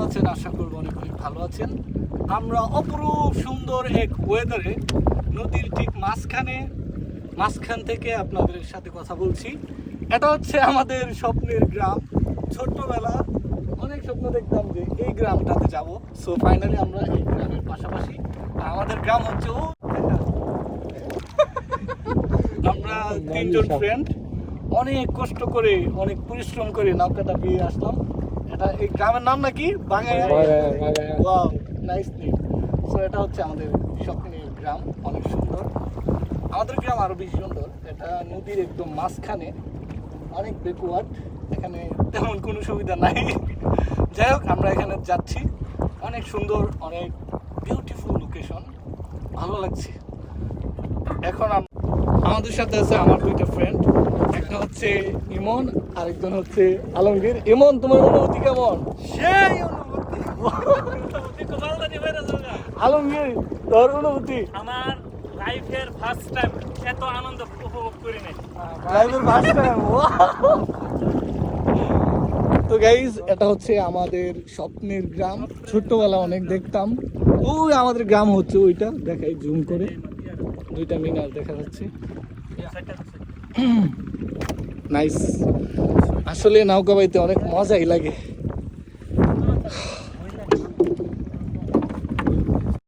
আছেন? আশা করব অনেক অনেক ভালো আছেন। আমরা অপরূপ সুন্দর এক ওয়েদারে নদীর ঠিক মাঝখান থেকে আপনাদের সাথে কথা বলছি। এটা হচ্ছে আমাদের স্বপ্নের গ্রাম। ছোট্টবেলা অনেক স্বপ্ন দেখতাম যে এই গ্রামটাতে যাব। সো ফাইনালি আমরা এই গ্রামের পাশাপাশি, আমাদের গ্রাম হচ্ছে আমরা তিনজন ফ্রেন্ড অনেক কষ্ট করে অনেক পরিশ্রম করে নৌকাটা পেয়ে আসলাম। এটা এই গ্রামের নাম নাকি? Bagaya. Wow, nice name. So এটা হচ্ছে আমাদের স্বপ্নের গ্রাম, অনেক সুন্দর। আমাদের গ্রাম আরো বেশি সুন্দর। এটা নদীর একদম মাঝখানে, অনেক ব্যাকওয়ার্ড, এখানে তেমন কোনো সুবিধা নাই। যাই হোক, আমরা এখানে যাচ্ছি, অনেক সুন্দর, অনেক বিউটিফুল লোকেশন, ভালো লাগছে। এখন আমাদের সাথে আছে আমার দুইটা ফ্রেন্ড, একটা হচ্ছে ইমন, আরেকজন হচ্ছে আলমগীর। ইমন, তোমার অনুভূতি কেমন? সেই অনুভূতি তো ভালো লাগে ভাই রাজা। আলমগীর, তোর অনুভূতি? আমার লাইফের ফার্স্ট টাইম এত আনন্দ উপভোগ করি নাই। লাইভের ফার্স্ট টাইম। তো গাইজ, এটা হচ্ছে আমাদের স্বপ্নের গ্রাম। ছোট্টবেলা অনেক দেখতাম। ওই আমাদের গ্রাম হচ্ছে ওইটা, দেখাই জুম করে, দুইটা মিনার দেখা যাচ্ছে। নাইস। আসলে নৌকা বাইতে অনেক মজাই লাগে।